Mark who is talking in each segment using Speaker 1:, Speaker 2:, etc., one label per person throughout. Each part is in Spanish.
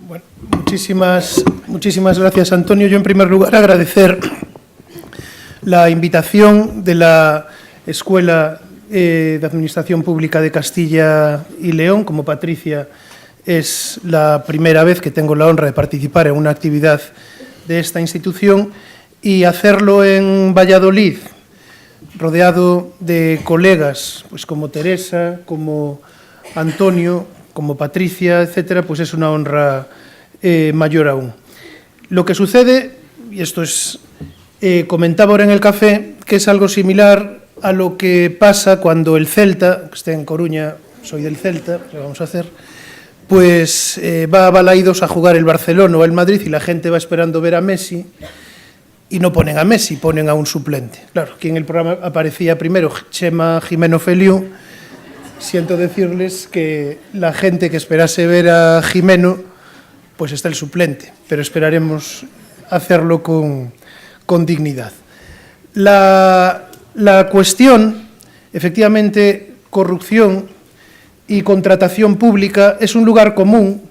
Speaker 1: Bueno, muchísimas gracias, Antonio. Yo, en primer lugar, agradecer la invitación de la Escuela de Administración Pública de Castilla y León. Como Patricia, es la primera vez que tengo la honra de participar en una actividad de esta institución y hacerlo en Valladolid, rodeado de colegas, pues como Teresa, como Antonio, como Patricia, etcétera, pues es una honra mayor aún. Lo que sucede, y esto es, comentaba ahora en el café, que es algo similar a lo que pasa cuando el Celta, que esté en Coruña, soy del Celta, ¿qué vamos a hacer?, pues va a Balaidos a jugar el Barcelona o el Madrid y la gente va esperando ver a Messi y no ponen a Messi, ponen a un suplente. Claro, aquí en el programa aparecía primero Chema Jimeno Feliu. Siento decirles que la gente que esperase ver a Jimeno, pues está el suplente, pero esperaremos hacerlo con dignidad. La cuestión, efectivamente, corrupción y contratación pública es un lugar común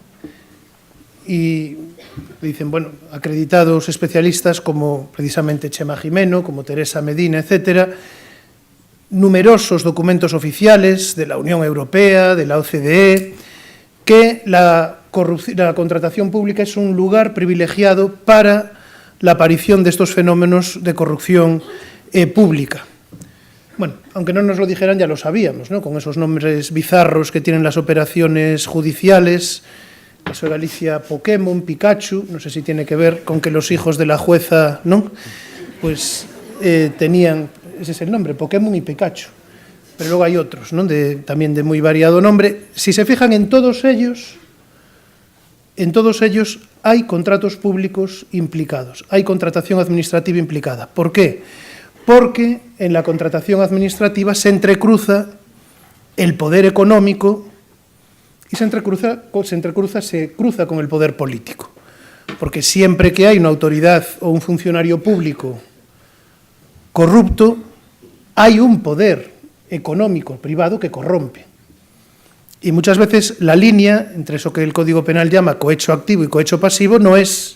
Speaker 1: y dicen, bueno, acreditados especialistas como precisamente Chema Jimeno, como Teresa Medina, etcétera, numerosos documentos oficiales de la Unión Europea, de la OCDE, que la contratación pública es un lugar privilegiado para la aparición de estos fenómenos de corrupción pública. Bueno, aunque no nos lo dijeran, ya lo sabíamos, ¿no?, con esos nombres bizarros que tienen las operaciones judiciales, caso de Galicia, Pokémon, Pikachu, no sé si tiene que ver con que los hijos de la jueza, ¿no?, pues tenían, ese es el nombre, Pokémon y Pikachu, pero luego hay otros, ¿no?, también de muy variado nombre. Si se fijan, en todos ellos hay contratos públicos implicados, hay contratación administrativa implicada. ¿Por qué? Porque en la contratación administrativa se entrecruza el poder económico y se cruza con el poder político. Porque siempre que hay una autoridad o un funcionario público corrupto, hay un poder económico privado que corrompe. Y muchas veces la línea entre eso que el Código Penal llama cohecho activo y cohecho pasivo no es,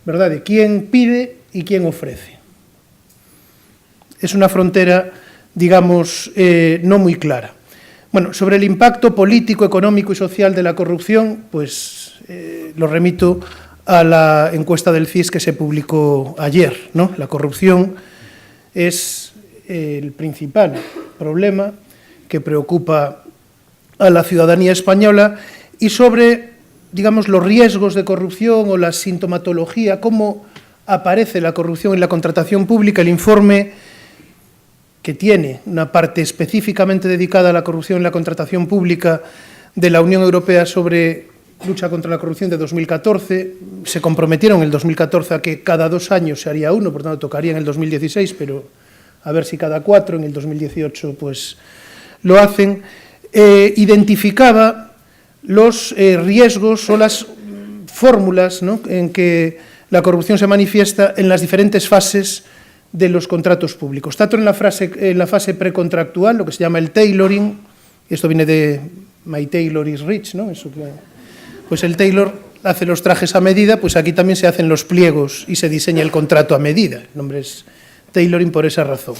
Speaker 1: ¿verdad?, de quién pide y quién ofrece. Es una frontera, digamos, no muy clara. Bueno, sobre el impacto político, económico y social de la corrupción, pues lo remito a la encuesta del CIS que se publicó ayer, ¿no? La corrupción es el principal problema que preocupa a la ciudadanía española, y sobre, digamos, los riesgos de corrupción o la sintomatología, cómo aparece la corrupción en la contratación pública, el informe, que tiene una parte específicamente dedicada a la corrupción en la contratación pública de la Unión Europea sobre lucha contra la corrupción de 2014. Se comprometieron en el 2014 a que cada 2 años se haría uno, por tanto tocaría en el 2016, pero a ver si cada 4, en el 2018 pues lo hacen. Identificaba los riesgos o las fórmulas, ¿no?, en que la corrupción se manifiesta en las diferentes fases de los contratos públicos, tanto en la fase precontractual, lo que se llama el tailoring, esto viene de My Tailor is Rich, ¿no? Eso que, pues el tailor hace los trajes a medida, pues aquí también se hacen los pliegos y se diseña el contrato a medida. El nombre es tailoring por esa razón.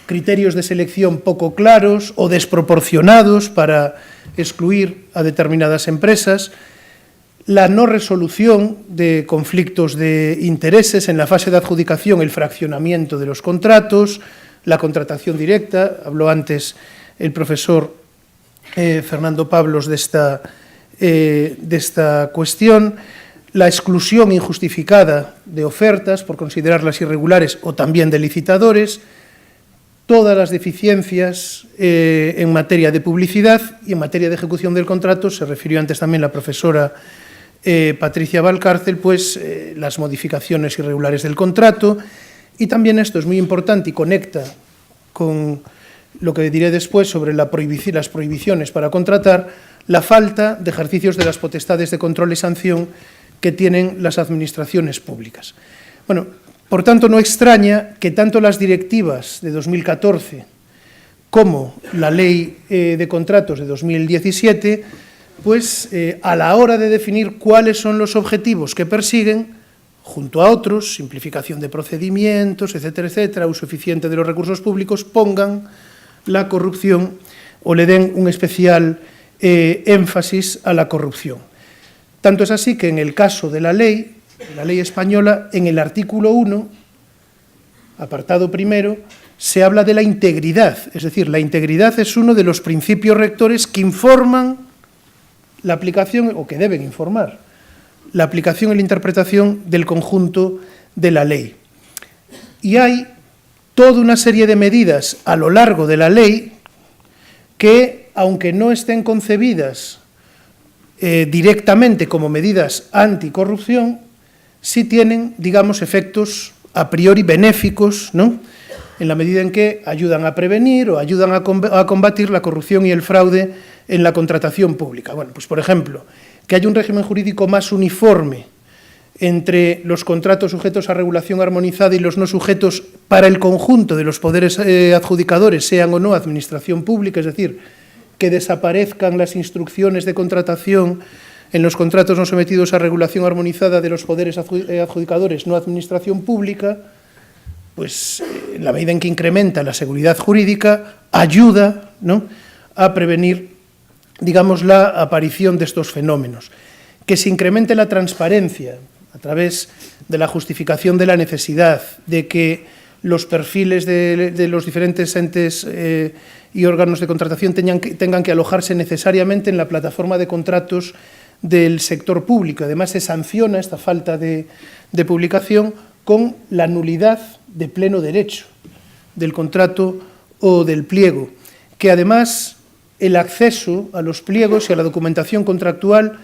Speaker 1: Criterios de selección poco claros o desproporcionados para excluir a determinadas empresas, la no resolución de conflictos de intereses en la fase de adjudicación, el fraccionamiento de los contratos, la contratación directa, habló antes el profesor Fernando Pablos de esta cuestión, la exclusión injustificada de ofertas por considerarlas irregulares o también de licitadores, todas las deficiencias en materia de publicidad y en materia de ejecución del contrato, se refirió antes también la profesora Patricia Valcárcel, pues las modificaciones irregulares del contrato, y también esto es muy importante y conecta con lo que diré después sobre las prohibiciones para contratar, la falta de ejercicios de las potestades de control y sanción que tienen las administraciones públicas. Bueno, por tanto, no extraña que tanto las directivas de 2014 como la Ley de Contratos de 2017 pues a la hora de definir cuáles son los objetivos que persiguen, junto a otros, simplificación de procedimientos, etcétera, etcétera, uso eficiente de los recursos públicos, pongan la corrupción o le den un especial énfasis a la corrupción. Tanto es así que en el caso de la ley española, en el artículo 1, apartado primero, se habla de la integridad, es decir, la integridad es uno de los principios rectores que informan la aplicación, o que deben informar, la aplicación y la interpretación del conjunto de la ley. Y hay toda una serie de medidas a lo largo de la ley que, aunque no estén concebidas directamente como medidas anticorrupción, sí tienen, digamos, efectos a priori benéficos, ¿no?, en la medida en que ayudan a prevenir o ayudan a combatir la corrupción y el fraude en la contratación pública. Bueno, pues por ejemplo, que haya un régimen jurídico más uniforme entre los contratos sujetos a regulación armonizada y los no sujetos para el conjunto de los poderes adjudicadores, sean o no administración pública, es decir, que desaparezcan las instrucciones de contratación en los contratos no sometidos a regulación armonizada de los poderes adjudicadores, no administración pública, pues en la medida en que incrementa la seguridad jurídica, ayuda, ¿no?, a prevenir, digamos, la aparición de estos fenómenos. Que se incremente la transparencia a través de la justificación de la necesidad, de que los perfiles de los diferentes entes y órganos de contratación tengan que alojarse necesariamente en la plataforma de contratos del sector público. Además, se sanciona esta falta de publicación con la nulidad de pleno derecho del contrato o del pliego, que además el acceso a los pliegos y a la documentación contractual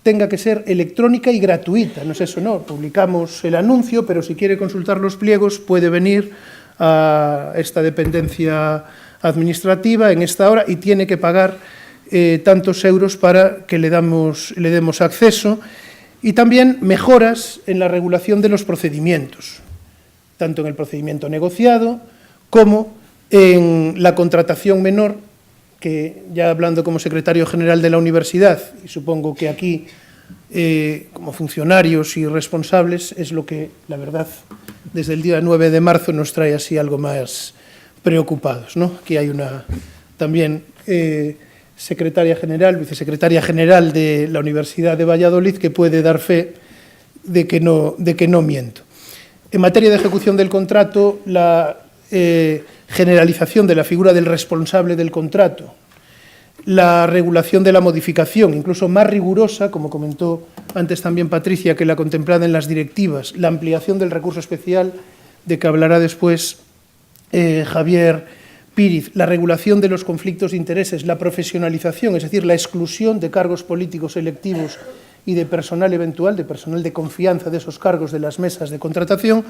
Speaker 1: tenga que ser electrónica y gratuita. No es eso, no, publicamos el anuncio, pero si quiere consultar los pliegos puede venir a esta dependencia administrativa en esta hora y tiene que pagar tantos euros para que le demos acceso. Y también mejoras en la regulación de los procedimientos, tanto en el procedimiento negociado como en la contratación menor, que ya hablando como secretario general de la universidad, y supongo que aquí como funcionarios y responsables, es lo que, la verdad, desde el día 9 de marzo nos trae así algo más preocupados, ¿no? Aquí hay una también secretaria general, vicesecretaria general de la Universidad de Valladolid, que puede dar fe de que no miento. En materia de ejecución del contrato, la generalización de la figura del responsable del contrato, la regulación de la modificación, incluso más rigurosa, como comentó antes también Patricia, que la contemplada en las directivas, la ampliación del recurso especial, de que hablará después Javier Píriz, la regulación de los conflictos de intereses, la profesionalización, es decir, la exclusión de cargos políticos electivos y de personal eventual, de personal de confianza de esos cargos de las mesas de contratación,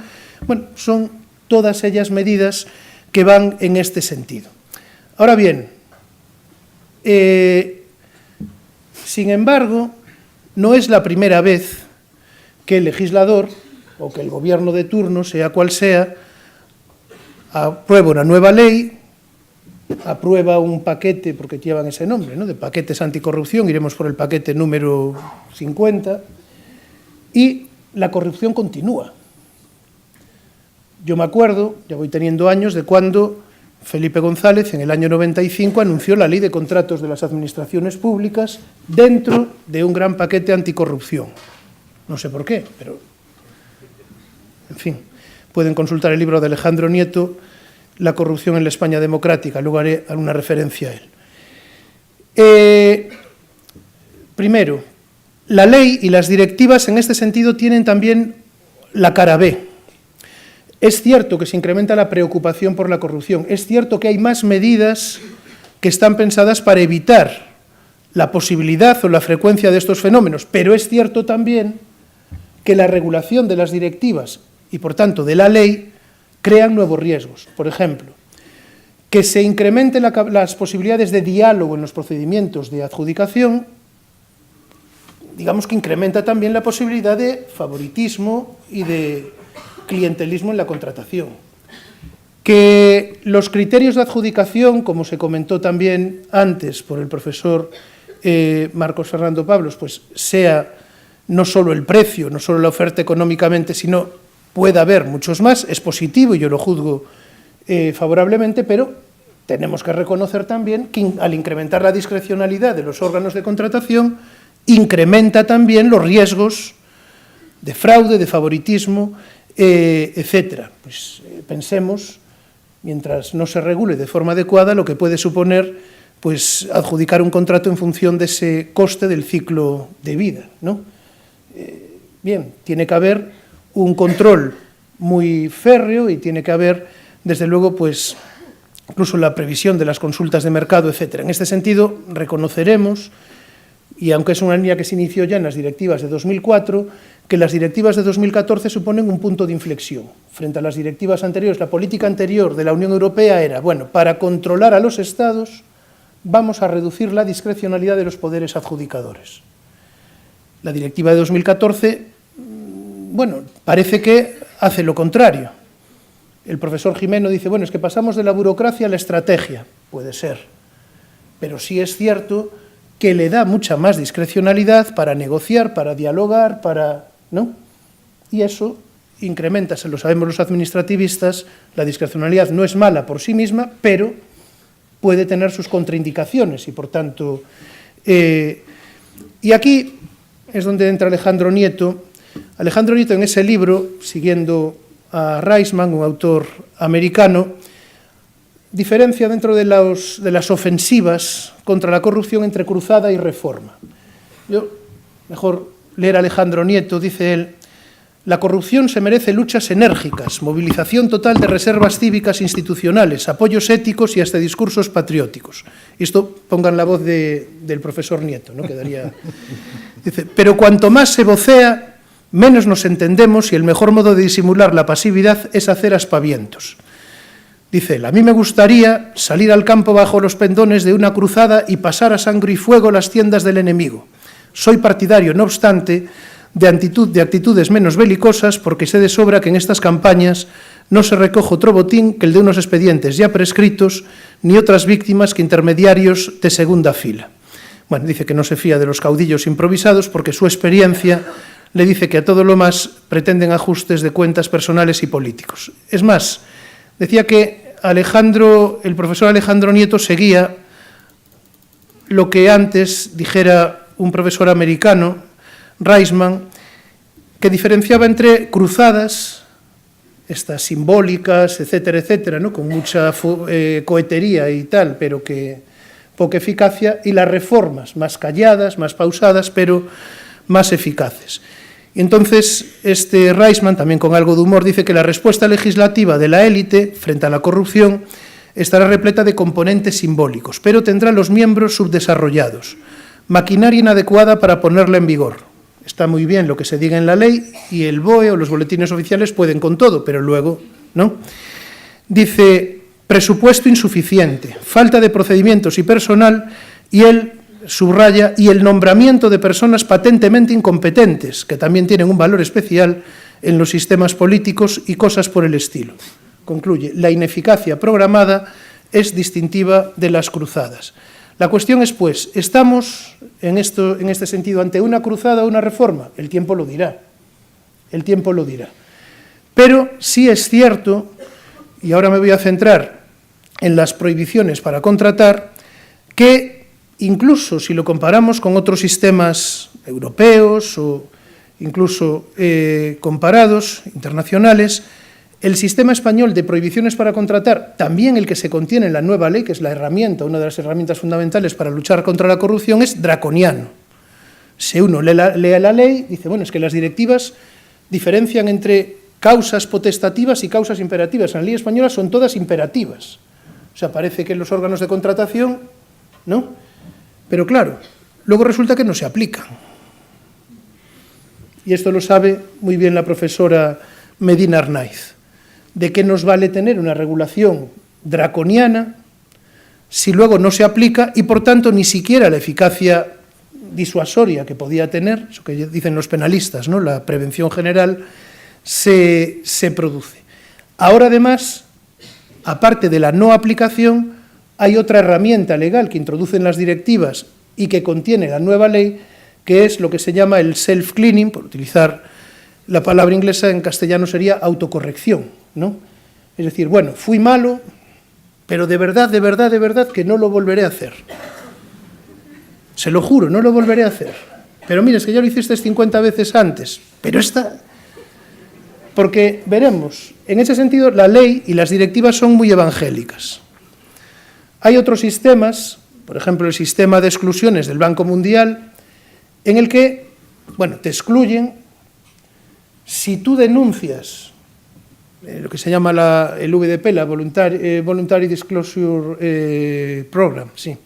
Speaker 1: bueno, son todas ellas medidas que van en este sentido. Ahora bien, sin embargo, no es la primera vez que el legislador o que el gobierno de turno, sea cual sea, aprueba una nueva ley, aprueba un paquete, porque llevan ese nombre, ¿no?, de paquetes anticorrupción, iremos por el paquete número 50, y la corrupción continúa. Yo me acuerdo, ya voy teniendo años, de cuando Felipe González, en el año 95, anunció la ley de contratos de las administraciones públicas dentro de un gran paquete anticorrupción. No sé por qué, pero, en fin, pueden consultar el libro de Alejandro Nieto, La corrupción en la España democrática, luego haré alguna referencia a él. Primero, la ley y las directivas en este sentido tienen también la cara B. Es cierto que se incrementa la preocupación por la corrupción, es cierto que hay más medidas que están pensadas para evitar la posibilidad o la frecuencia de estos fenómenos, pero es cierto también que la regulación de las directivas y, por tanto, de la ley crean nuevos riesgos. Por ejemplo, que se incrementen las posibilidades de diálogo en los procedimientos de adjudicación, digamos que incrementa también la posibilidad de favoritismo y de clientelismo en la contratación. Que los criterios de adjudicación, como se comentó también antes por el profesor Marcos Fernando Pablos, pues sea no solo el precio, no solo la oferta económicamente, sino pueda haber muchos más, es positivo y yo lo juzgo favorablemente, pero tenemos que reconocer también que al incrementar la discrecionalidad de los órganos de contratación, incrementa también los riesgos de fraude, de favoritismo, etcétera. Pues pensemos, mientras no se regule de forma adecuada, lo que puede suponer pues adjudicar un contrato en función de ese coste del ciclo de vida, ¿no? Bien, tiene que haber un control muy férreo y tiene que haber, desde luego, pues incluso la previsión de las consultas de mercado, etcétera. En este sentido, reconoceremos, y aunque es una línea que se inició ya en las directivas de 2004, que las directivas de 2014 suponen un punto de inflexión. Frente a las directivas anteriores, la política anterior de la Unión Europea era, bueno, para controlar a los Estados vamos a reducir la discrecionalidad de los poderes adjudicadores. La directiva de 2014, bueno, parece que hace lo contrario. El profesor Jimeno dice, bueno, es que pasamos de la burocracia a la estrategia. Puede ser, pero sí es cierto que le da mucha más discrecionalidad para negociar, para dialogar, ¿no? Y eso incrementa, se lo sabemos los administrativistas, la discrecionalidad no es mala por sí misma, pero puede tener sus contraindicaciones y, por tanto, y aquí es donde entra Alejandro Nieto. Alejandro Nieto, en ese libro, siguiendo a Reisman, un autor americano, diferencia dentro de las ofensivas contra la corrupción entre cruzada y reforma. Yo, mejor leer a Alejandro Nieto, dice él, la corrupción se merece luchas enérgicas, movilización total de reservas cívicas institucionales, apoyos éticos y hasta discursos patrióticos. Y esto pongan la voz del profesor Nieto, ¿no? Quedaría... Dice, pero cuanto más se vocea, menos nos entendemos y el mejor modo de disimular la pasividad es hacer aspavientos. Dice él, a mí me gustaría salir al campo bajo los pendones de una cruzada y pasar a sangre y fuego las tiendas del enemigo. Soy partidario, no obstante, de actitudes menos belicosas, porque sé de sobra que en estas campañas no se recoge otro botín que el de unos expedientes ya prescritos, ni otras víctimas que intermediarios de segunda fila. Bueno, dice que no se fía de los caudillos improvisados porque su experiencia le dice que a todo lo más pretenden ajustes de cuentas personales y políticos. Es más, decía que el profesor Alejandro Nieto seguía lo que antes dijera un profesor americano, Reisman, que diferenciaba entre cruzadas, estas simbólicas, etcétera, etcétera, ¿no? Con mucha cohetería y tal, pero que poca eficacia, y las reformas, más calladas, más pausadas, pero más eficaces. Y entonces, Reisman, también con algo de humor, dice que la respuesta legislativa de la élite frente a la corrupción estará repleta de componentes simbólicos, pero tendrá los miembros subdesarrollados, maquinaria inadecuada para ponerla en vigor. Está muy bien lo que se diga en la ley y el BOE o los boletines oficiales pueden con todo, pero luego, ¿no? Dice, presupuesto insuficiente, falta de procedimientos y personal, y él subraya, y el nombramiento de personas patentemente incompetentes, que también tienen un valor especial en los sistemas políticos y cosas por el estilo. Concluye, la ineficacia programada es distintiva de las cruzadas. La cuestión es, pues, ¿estamos en este sentido ante una cruzada o una reforma? El tiempo lo dirá. El tiempo lo dirá. Pero sí es cierto, y ahora me voy a centrar en las prohibiciones para contratar, que incluso si lo comparamos con otros sistemas europeos o incluso comparados, internacionales, el sistema español de prohibiciones para contratar, también el que se contiene en la nueva ley, que es la herramienta, una de las herramientas fundamentales para luchar contra la corrupción, es draconiano. Si uno lee la ley, dice, bueno, es que las directivas diferencian entre causas potestativas y causas imperativas. En la ley española son todas imperativas. O sea, parece que los órganos de contratación, ¿no? Pero claro, luego resulta que no se aplican. Y esto lo sabe muy bien la profesora Medina Arnaiz. ¿De qué nos vale tener una regulación draconiana si luego no se aplica y, por tanto, ni siquiera la eficacia disuasoria que podía tener, eso que dicen los penalistas, ¿no? La prevención general, se produce? Ahora, además, aparte de la no aplicación, hay otra herramienta legal que introducen las directivas y que contiene la nueva ley, que es lo que se llama el self-cleaning, por utilizar la palabra inglesa, en castellano sería autocorrección, ¿no? Es decir, bueno, fui malo, pero de verdad que no lo volveré a hacer. Se lo juro, no lo volveré a hacer. Pero mira, es que ya lo hiciste 50 veces antes, pero esta... Porque veremos, en ese sentido, la ley y las directivas son muy evangélicas. Hay otros sistemas, por ejemplo, el sistema de exclusiones del Banco Mundial, en el que, bueno, te excluyen si tú denuncias lo que se llama el VDP, la Voluntary Disclosure Program, sí.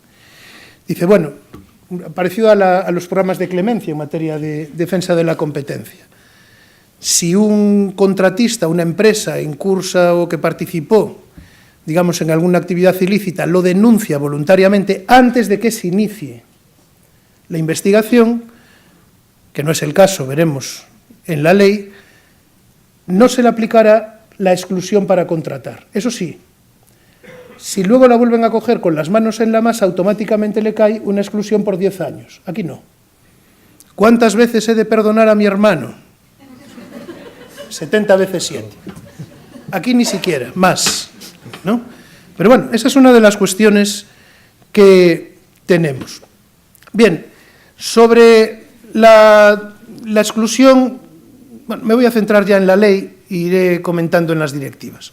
Speaker 1: Dice, bueno, parecido a los programas de clemencia en materia de defensa de la competencia. Si un contratista, una empresa en cursa o que participó, digamos, en alguna actividad ilícita, lo denuncia voluntariamente antes de que se inicie la investigación, que no es el caso, veremos, en la ley, no se le aplicará la exclusión para contratar. Eso sí, si luego la vuelven a coger con las manos en la masa, automáticamente le cae una exclusión por 10 años. Aquí no. ¿Cuántas veces he de perdonar a mi hermano? 70 veces 7. Aquí ni siquiera, más, ¿no? Pero bueno, esa es una de las cuestiones que tenemos. Bien, sobre la exclusión, bueno, me voy a centrar ya en la ley e iré comentando en las directivas.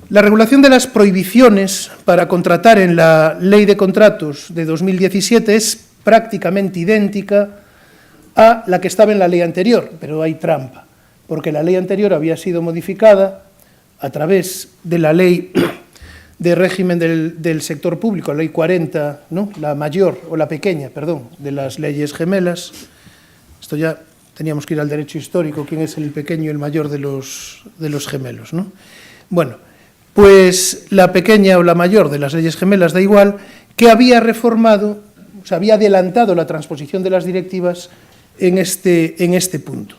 Speaker 1: La regulación de las prohibiciones para contratar en la Ley de Contratos de 2017 es prácticamente idéntica a la que estaba en la ley anterior, pero hay trampa, porque la ley anterior había sido modificada a través de la ley de régimen del sector público, la ley 40, ¿no? La mayor, o la pequeña, perdón, de las leyes gemelas. Esto ya teníamos que ir al derecho histórico, quién es el pequeño y el mayor de los gemelos, ¿no? Bueno, pues la pequeña o la mayor de las leyes gemelas, da igual, que había reformado, o sea, había adelantado la transposición de las directivas en este punto.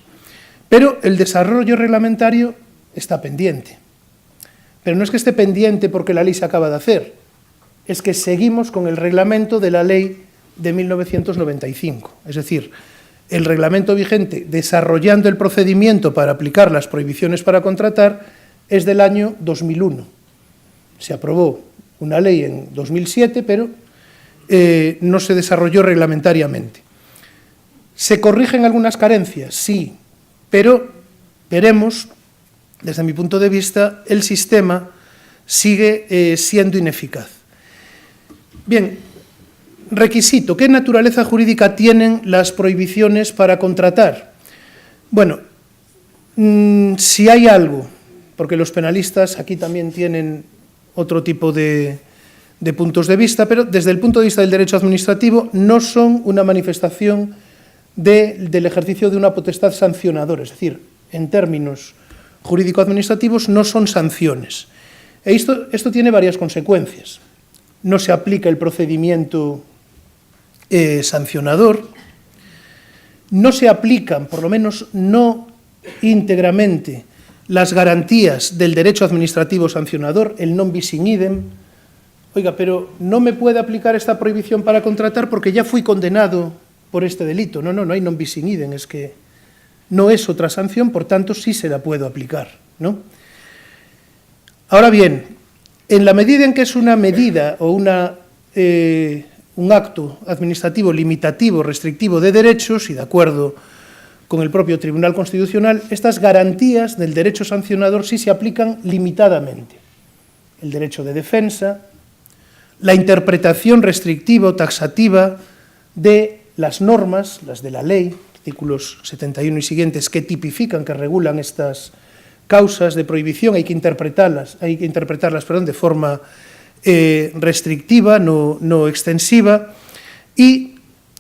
Speaker 1: Pero el desarrollo reglamentario está pendiente. Pero no es que esté pendiente porque la ley se acaba de hacer, es que seguimos con el reglamento de la ley de 1995. Es decir, el reglamento vigente desarrollando el procedimiento para aplicar las prohibiciones para contratar es del año 2001. Se aprobó una ley en 2007, pero no se desarrolló reglamentariamente. ¿Se corrigen algunas carencias? Sí, pero veremos, desde mi punto de vista, el sistema sigue siendo ineficaz. Bien, requisito. ¿Qué naturaleza jurídica tienen las prohibiciones para contratar? Bueno, si hay algo, porque los penalistas aquí también tienen otro tipo de puntos de vista, pero desde el punto de vista del derecho administrativo no son una manifestación del ejercicio de una potestad sancionadora, es decir, en términos jurídico-administrativos no son sanciones. Esto tiene varias consecuencias. No se aplica el procedimiento sancionador, no se aplican, por lo menos no íntegramente, las garantías del derecho administrativo sancionador, el non bis in idem. Oiga, pero no me puede aplicar esta prohibición para contratar porque ya fui condenado por este delito. No hay non bis in idem, es que no es otra sanción, por tanto sí se la puedo aplicar, ¿no? Ahora bien, en la medida en que es una medida o un acto administrativo limitativo, restrictivo de derechos, y de acuerdo con el propio Tribunal Constitucional, estas garantías del derecho sancionador sí se aplican limitadamente. El derecho de defensa, la interpretación restrictiva o taxativa de las normas, las de la ley, artículos 71 y siguientes, que tipifican, que regulan estas causas de prohibición, hay que interpretarlas de forma restrictiva, no extensiva, y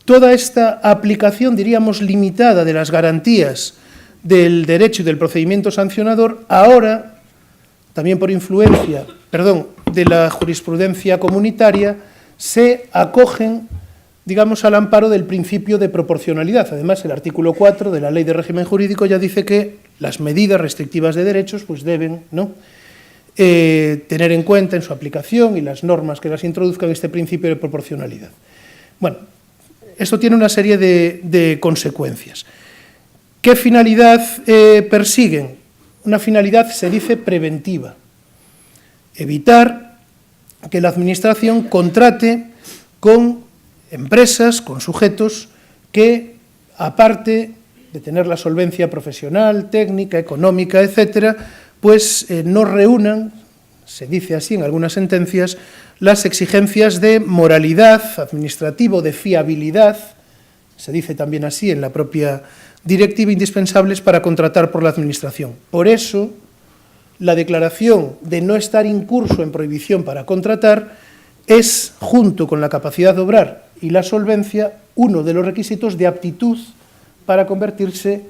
Speaker 1: toda esta aplicación, diríamos, limitada de las garantías del derecho y del procedimiento sancionador, ahora, también por influencia, de la jurisprudencia comunitaria, se acogen, digamos, al amparo del principio de proporcionalidad. Además, el artículo 4 de la Ley de Régimen Jurídico ya dice que las medidas restrictivas de derechos pues deben, ¿no?, tener en cuenta en su aplicación y las normas que las introduzcan este principio de proporcionalidad. Bueno, esto tiene una serie de consecuencias. ¿Qué finalidad persiguen? Una finalidad, se dice, preventiva. Evitar que la Administración contrate con empresas, con sujetos que, aparte de tener la solvencia profesional, técnica, económica, etcétera, pues no reúnan, se dice así en algunas sentencias, las exigencias de moralidad administrativa, de fiabilidad, se dice también así en la propia directiva, indispensables para contratar por la Administración. Por eso, la declaración de no estar incurso en prohibición para contratar es, junto con la capacidad de obrar y la solvencia, uno de los requisitos de aptitud para convertirse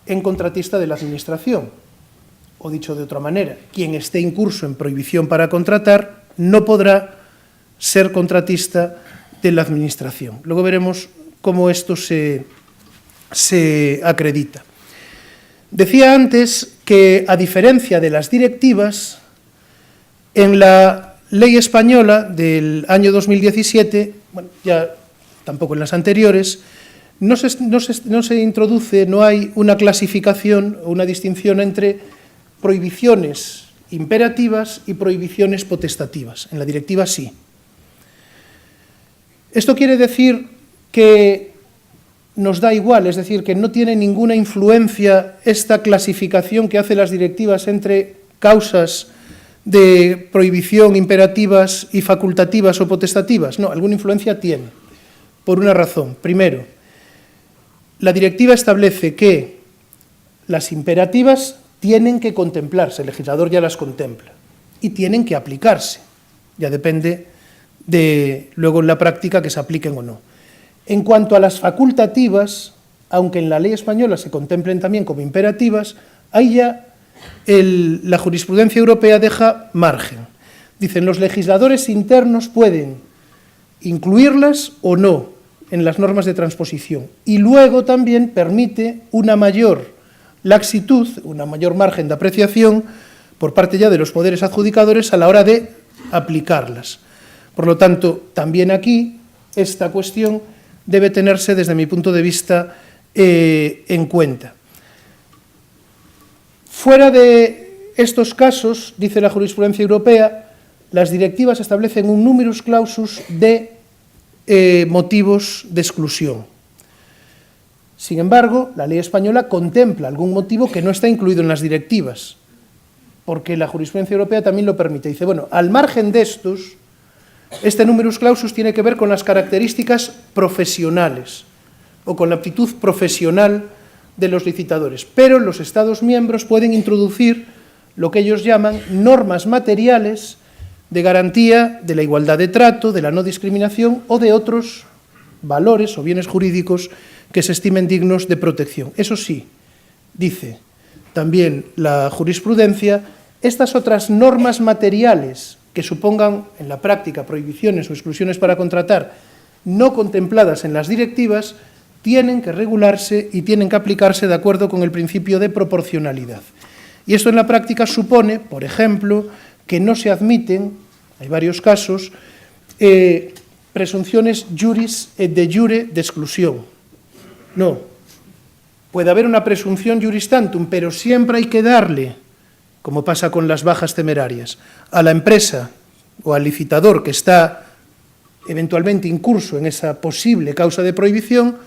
Speaker 1: en contratista de la Administración. O dicho de otra manera, quien esté incurso en prohibición para contratar no podrá ser contratista de la Administración. Luego veremos cómo esto se acredita. Decía antes que, a diferencia de las directivas, en la ley española del año 2017, bueno, ya tampoco en las anteriores, no se introduce, no hay una clasificación o una distinción entre prohibiciones imperativas y prohibiciones potestativas. En la directiva sí. Esto quiere decir que nos da igual, es decir, que no tiene ninguna influencia esta clasificación que hacen las directivas entre causas de prohibición imperativas y facultativas o potestativas. No, alguna influencia tiene, por una razón. Primero, la directiva establece que las imperativas tienen que contemplarse, el legislador ya las contempla, y tienen que aplicarse. Ya depende de luego en la práctica que se apliquen o no. En cuanto a las facultativas, aunque en la ley española se contemplen también como imperativas, ahí ya la jurisprudencia europea deja margen. Dicen, los legisladores internos pueden incluirlas o no en las normas de transposición, y luego también permite una mayor laxitud, una mayor margen de apreciación por parte ya de los poderes adjudicadores a la hora de aplicarlas. Por lo tanto, también aquí esta cuestión debe tenerse, desde mi punto de vista, en cuenta. Fuera de estos casos, dice la jurisprudencia europea, las directivas establecen un numerus clausus de motivos de exclusión. Sin embargo, la ley española contempla algún motivo que no está incluido en las directivas, porque la jurisprudencia europea también lo permite. Dice, bueno, al margen de estos, este numerus clausus tiene que ver con las características profesionales o con la aptitud profesional de los licitadores, pero los Estados miembros pueden introducir lo que ellos llaman normas materiales de garantía de la igualdad de trato, de la no discriminación o de otros valores o bienes jurídicos que se estimen dignos de protección. Eso sí, dice también la jurisprudencia, estas otras normas materiales que supongan en la práctica prohibiciones o exclusiones para contratar no contempladas en las directivas, tienen que regularse y tienen que aplicarse de acuerdo con el principio de proporcionalidad. Y esto en la práctica supone, por ejemplo, que no se admiten, hay varios casos, presunciones juris et de jure de exclusión. No, puede haber una presunción juris tantum, pero siempre hay que darle, como pasa con las bajas temerarias, a la empresa o al licitador que está eventualmente incurso en esa posible causa de prohibición,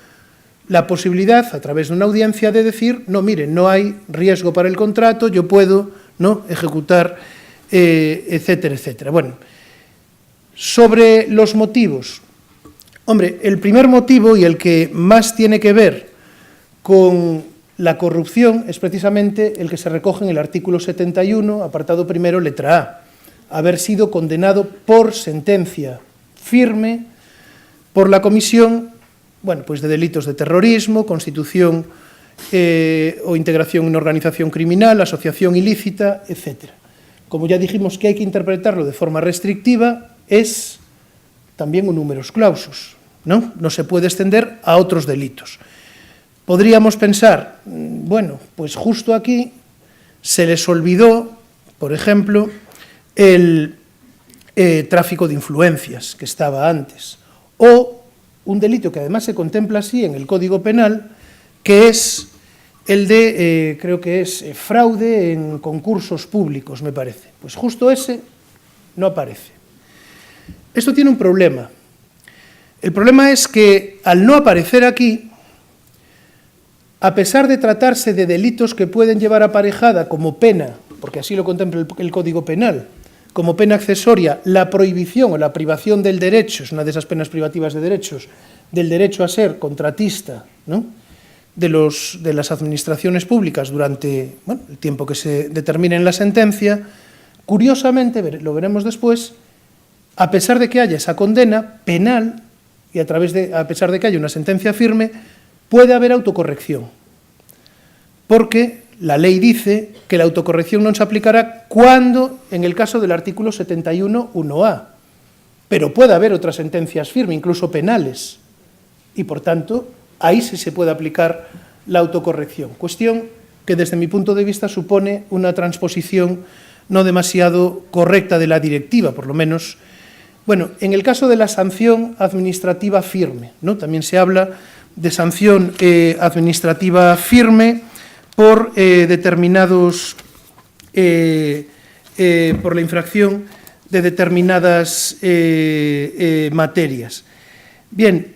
Speaker 1: la posibilidad, a través de una audiencia, de decir, no, mire, no hay riesgo para el contrato, yo puedo no ejecutar, etcétera, etcétera. Bueno, sobre los motivos. Hombre, el primer motivo y el que más tiene que ver con la corrupción es precisamente el que se recoge en el artículo 71, apartado primero, letra A, haber sido condenado por sentencia firme por la comisión, bueno, pues de delitos de terrorismo, constitución o integración en una organización criminal, asociación ilícita, etcétera. Como ya dijimos que hay que interpretarlo de forma restrictiva, es también un numerus clausus, ¿no? No se puede extender a otros delitos. Podríamos pensar, bueno, pues justo aquí se les olvidó, por ejemplo, el tráfico de influencias que estaba antes, o un delito que además se contempla así en el Código Penal, que es el de, creo que es fraude en concursos públicos, me parece. Pues justo ese no aparece. Esto tiene un problema. El problema es que al no aparecer aquí, a pesar de tratarse de delitos que pueden llevar aparejada como pena, porque así lo contempla el Código Penal, como pena accesoria, la prohibición o la privación del derecho, es una de esas penas privativas de derechos, del derecho a ser contratista, ¿no?, de las administraciones públicas durante el tiempo que se determine en la sentencia, curiosamente, lo veremos después, a pesar de que haya esa condena penal y a pesar de que haya una sentencia firme, puede haber autocorrección, porque la ley dice que la autocorrección no se aplicará cuando, en el caso del artículo 71.1a, pero puede haber otras sentencias firmes, incluso penales, y por tanto, ahí sí se puede aplicar la autocorrección. Cuestión que desde mi punto de vista supone una transposición no demasiado correcta de la directiva, por lo menos. Bueno, en el caso de la sanción administrativa firme, ¿no?, también se habla de sanción administrativa firme por determinados, por la infracción de determinadas materias. Bien,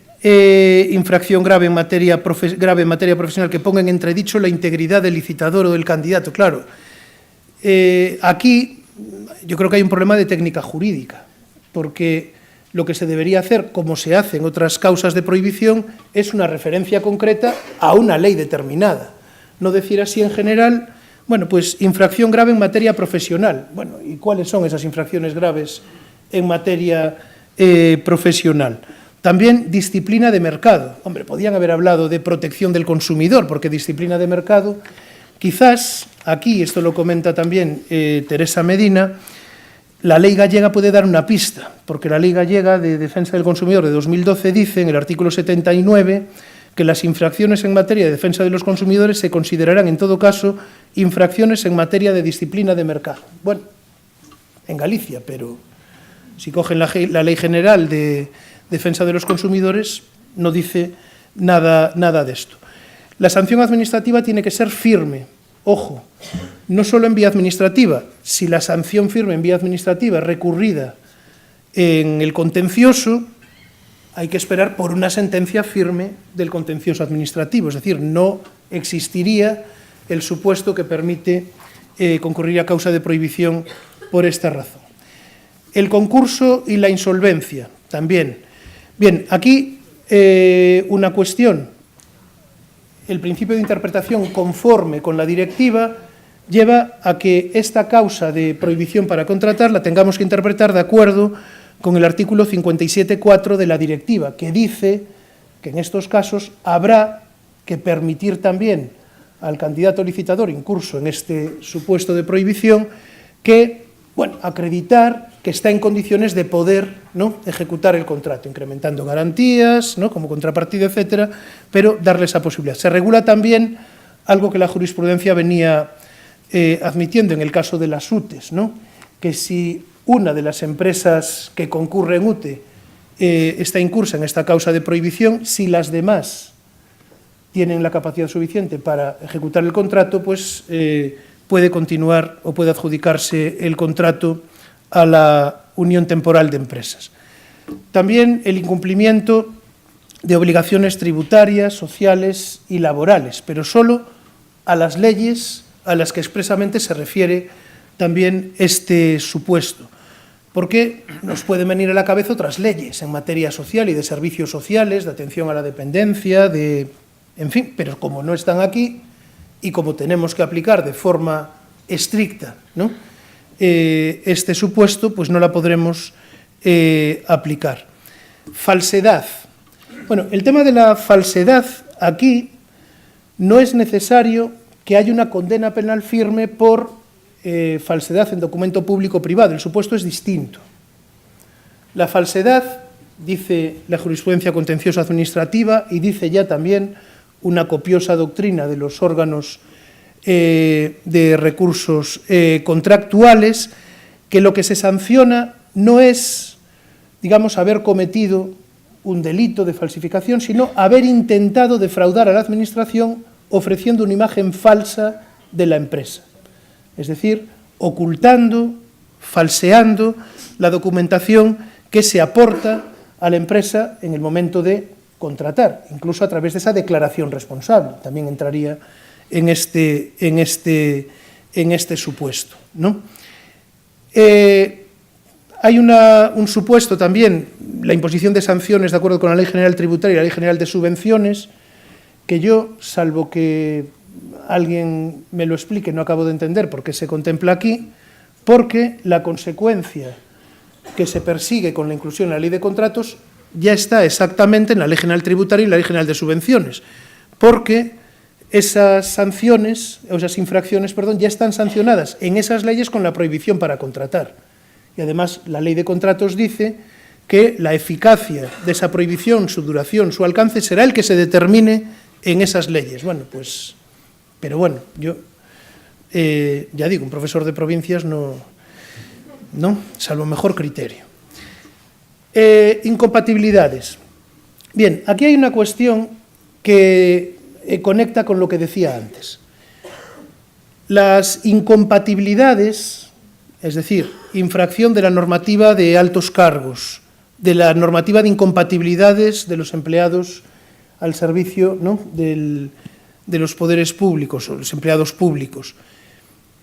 Speaker 1: infracción grave en materia profesional que ponga en entredicho la integridad del licitador o del candidato. Claro, aquí yo creo que hay un problema de técnica jurídica, porque lo que se debería hacer, como se hace en otras causas de prohibición, es una referencia concreta a una ley determinada. No decir así en general, bueno, pues infracción grave en materia profesional. Bueno, ¿y cuáles son esas infracciones graves en materia profesional? También disciplina de mercado. Hombre, podían haber hablado de protección del consumidor, porque disciplina de mercado, quizás aquí, esto lo comenta también Teresa Medina, la ley gallega puede dar una pista, porque la ley gallega de defensa del consumidor de 2012 dice, en el artículo 79, que las infracciones en materia de defensa de los consumidores se considerarán, en todo caso, infracciones en materia de disciplina de mercado. Bueno, en Galicia, pero si cogen la Ley General de Defensa de los Consumidores, no dice nada de esto. La sanción administrativa tiene que ser firme. Ojo, no solo en vía administrativa. Si la sanción firme en vía administrativa es recurrida en el contencioso, hay que esperar por una sentencia firme del contencioso administrativo. Es decir, no existiría el supuesto que permite concurrir a causa de prohibición por esta razón. El concurso y la insolvencia, también. Bien, aquí una cuestión. El principio de interpretación conforme con la directiva lleva a que esta causa de prohibición para contratar la tengamos que interpretar de acuerdo con el artículo 57.4 de la directiva, que dice que en estos casos habrá que permitir también al candidato licitador incurso en este supuesto de prohibición que, acreditar que está en condiciones de poder, ¿no?, ejecutar el contrato, incrementando garantías, ¿no?, como contrapartida, etcétera, pero darle esa posibilidad. Se regula también algo que la jurisprudencia venía admitiendo en el caso de las UTEs, ¿no?, que si una de las empresas que concurre en UTE está incursa en esta causa de prohibición, si las demás tienen la capacidad suficiente para ejecutar el contrato, pues puede continuar o puede adjudicarse el contrato a la unión temporal de empresas. También el incumplimiento de obligaciones tributarias, sociales y laborales, pero solo a las leyes a las que expresamente se refiere también este supuesto, porque nos pueden venir a la cabeza otras leyes en materia social y de servicios sociales, de atención a la dependencia, en fin, pero como no están aquí y como tenemos que aplicar de forma estricta, ¿no?, este supuesto, pues no la podremos aplicar. Falsedad. Bueno, el tema de la falsedad aquí no es necesario que haya una condena penal firme por falsedad en documento público o privado. El supuesto es distinto. La falsedad, dice la jurisprudencia contenciosa administrativa y dice ya también una copiosa doctrina de los órganos de recursos contractuales, que lo que se sanciona no es, digamos, haber cometido un delito de falsificación, sino haber intentado defraudar a la Administración ofreciendo una imagen falsa de la empresa. Es decir, ocultando, falseando la documentación que se aporta a la empresa en el momento de contratar, incluso a través de esa declaración responsable. También entraría en este supuesto, ¿no? Hay un supuesto también, la imposición de sanciones de acuerdo con la Ley General Tributaria y la Ley General de Subvenciones, que yo, salvo que alguien me lo explique, no acabo de entender por qué se contempla aquí, porque la consecuencia que se persigue con la inclusión en la Ley de Contratos ya está exactamente en la Ley General Tributaria y la Ley General de Subvenciones, porque esas sanciones, o esas infracciones, perdón, ya están sancionadas en esas leyes con la prohibición para contratar. Y además la Ley de Contratos dice que la eficacia de esa prohibición, su duración, su alcance, será el que se determine en esas leyes. Bueno, pues, pero bueno, yo ya digo, un profesor de provincias no, salvo mejor criterio. Incompatibilidades. Bien, aquí hay una cuestión que conecta con lo que decía antes. Las incompatibilidades, es decir, infracción de la normativa de altos cargos, de la normativa de incompatibilidades de los empleados al servicio, ¿no?, de los poderes públicos o los empleados públicos.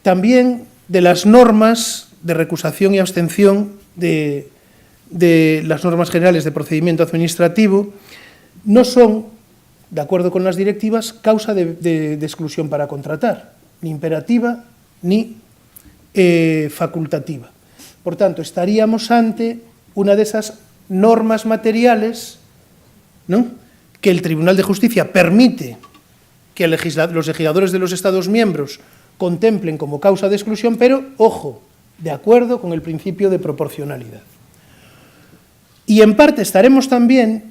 Speaker 1: También de las normas de recusación y abstención de las normas generales de procedimiento administrativo, no son, de acuerdo con las directivas, causa de exclusión para contratar, ni imperativa ni facultativa. Por tanto, estaríamos ante una de esas normas materiales, ¿no?, que el Tribunal de Justicia permite que los legisladores de los Estados miembros contemplen como causa de exclusión, pero, ojo, de acuerdo con el principio de proporcionalidad. Y en parte estaremos también,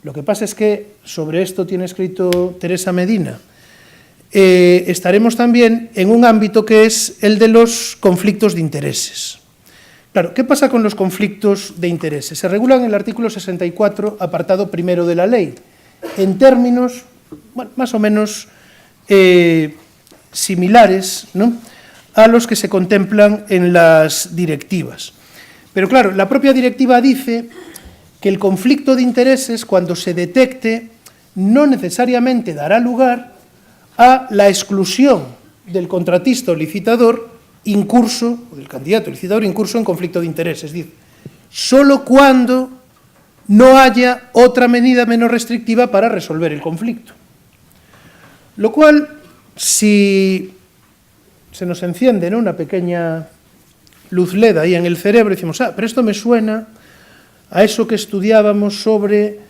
Speaker 1: lo que pasa es que sobre esto tiene escrito Teresa Medina, estaremos también en un ámbito que es el de los conflictos de intereses. Claro, ¿qué pasa con los conflictos de intereses? Se regulan en el artículo 64, apartado primero de la ley, en términos, bueno, más o menos similares, ¿no?, a los que se contemplan en las directivas. Pero claro, la propia directiva dice que el conflicto de intereses, cuando se detecte, no necesariamente dará lugar a la exclusión del contratista o licitador incurso, o del candidato licitador incurso en conflicto de intereses. Es decir, solo cuando no haya otra medida menos restrictiva para resolver el conflicto. Lo cual, si se nos enciende, ¿no?, una pequeña luz LED ahí en el cerebro, decimos, pero esto me suena a eso que estudiábamos sobre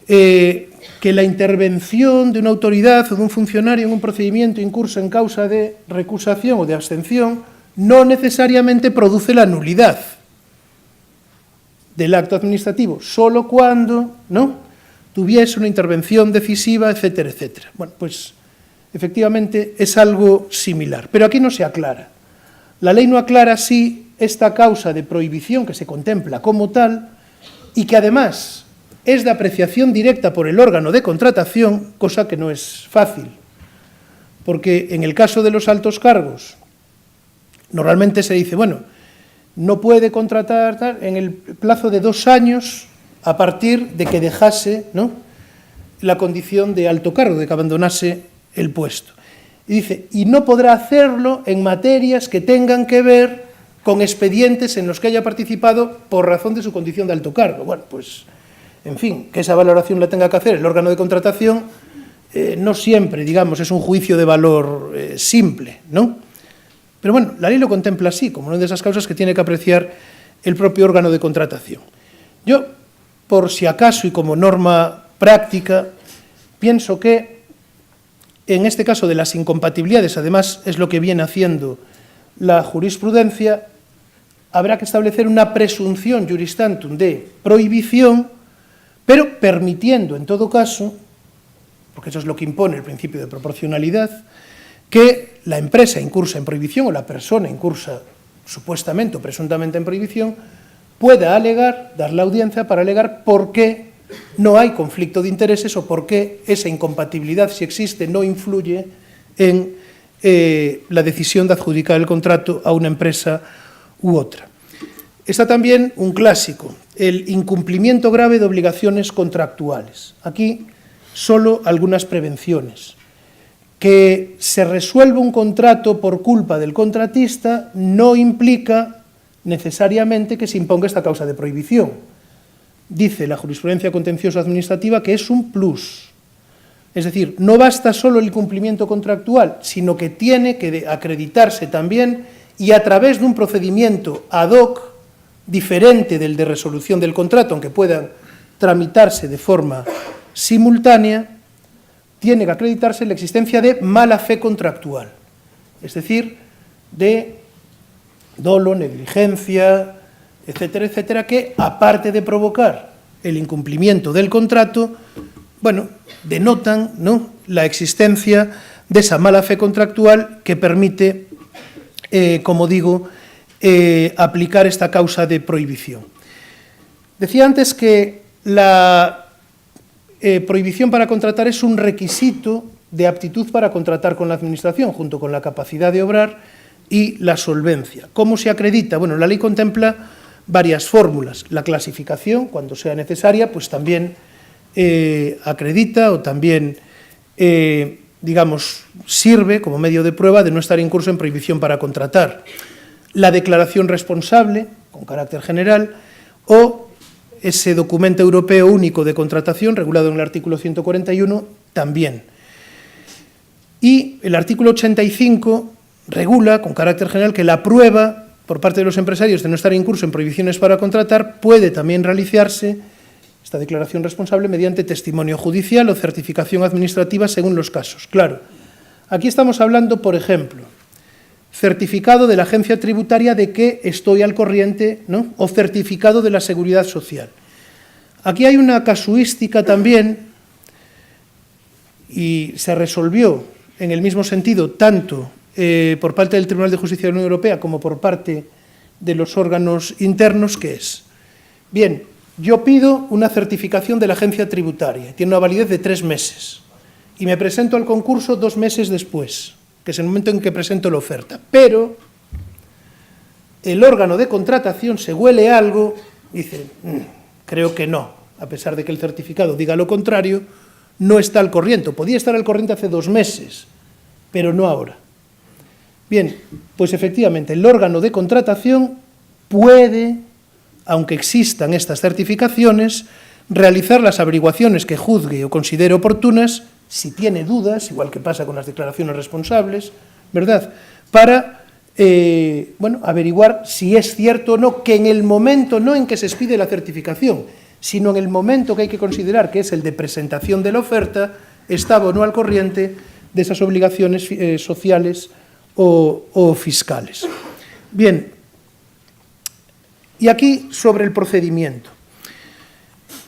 Speaker 1: que la intervención de una autoridad o de un funcionario en un procedimiento incurso en causa de recusación o de abstención no necesariamente produce la nulidad del acto administrativo, solo cuando, ¿no?, tuviese una intervención decisiva, etcétera, etcétera. Bueno, pues efectivamente es algo similar, pero aquí no se aclara. La ley no aclara si esta causa de prohibición que se contempla como tal y que además es de apreciación directa por el órgano de contratación, cosa que no es fácil, porque en el caso de los altos cargos normalmente se dice, bueno, no puede contratar en el plazo de 2 años a partir de que dejase, ¿no?, la condición de alto cargo, de que abandonase el puesto. Y dice, y no podrá hacerlo en materias que tengan que ver con expedientes en los que haya participado por razón de su condición de alto cargo. Bueno, pues, en fin, que esa valoración la tenga que hacer el órgano de contratación, no siempre, digamos, es un juicio de valor simple, ¿no? Pero bueno, la ley lo contempla así, como una de esas causas que tiene que apreciar el propio órgano de contratación. Yo, por si acaso y como norma práctica, pienso que en este caso de las incompatibilidades, además es lo que viene haciendo la jurisprudencia, habrá que establecer una presunción juris tantum de prohibición, pero permitiendo en todo caso, porque eso es lo que impone el principio de proporcionalidad, que la empresa incursa en prohibición o la persona incursa supuestamente o presuntamente en prohibición pueda alegar, dar la audiencia para alegar por qué no hay conflicto de intereses o por qué esa incompatibilidad, si existe, no influye en la decisión de adjudicar el contrato a una empresa u otra. Está también un clásico, el incumplimiento grave de obligaciones contractuales. Aquí solo algunas prevenciones. Que se resuelva un contrato por culpa del contratista no implica necesariamente que se imponga esta causa de prohibición. Dice la jurisprudencia contencioso administrativa que es un plus. Es decir, no basta solo el cumplimiento contractual, sino que tiene que acreditarse también y a través de un procedimiento ad hoc diferente del de resolución del contrato, aunque puedan tramitarse de forma simultánea, tiene que acreditarse la existencia de mala fe contractual, es decir, de dolo, negligencia, etcétera, etcétera, que aparte de provocar el incumplimiento del contrato, bueno, denotan, ¿no?, la existencia de esa mala fe contractual que permite, como digo, aplicar esta causa de prohibición. Decía antes que la prohibición para contratar es un requisito de aptitud para contratar con la Administración, junto con la capacidad de obrar y la solvencia. ¿Cómo se acredita? Bueno, la ley contempla varias fórmulas. La clasificación, cuando sea necesaria, pues también acredita o también, digamos, sirve como medio de prueba de no estar incurso en prohibición para contratar. La declaración responsable, con carácter general, o ese documento europeo único de contratación, regulado en el artículo 141, también. Y el artículo 85 regula, con carácter general, que la prueba por parte de los empresarios de no estar incurso en prohibiciones para contratar puede también realizarse, esta declaración responsable, mediante testimonio judicial o certificación administrativa según los casos. Claro, aquí estamos hablando, por ejemplo, certificado de la agencia tributaria de que estoy al corriente, ¿no?, o certificado de la Seguridad Social. Aquí hay una casuística también, y se resolvió en el mismo sentido tanto por parte del Tribunal de Justicia de la Unión Europea como por parte de los órganos internos, que es, bien, yo pido una certificación de la agencia tributaria, tiene una validez de 3 meses, y me presento al concurso 2 meses después, que es el momento en que presento la oferta, pero el órgano de contratación se huele algo y dice, creo que no, a pesar de que el certificado diga lo contrario, no está al corriente, podía estar al corriente hace 2 meses, pero no ahora. Bien, pues efectivamente el órgano de contratación puede, aunque existan estas certificaciones, realizar las averiguaciones que juzgue o considere oportunas, si tiene dudas, igual que pasa con las declaraciones responsables, ¿verdad?, para bueno, averiguar si es cierto o no, que en el momento, no en que se expide la certificación, sino en el momento que hay que considerar que es el de presentación de la oferta, estaba o no al corriente de esas obligaciones sociales o fiscales. Bien, y aquí sobre el procedimiento.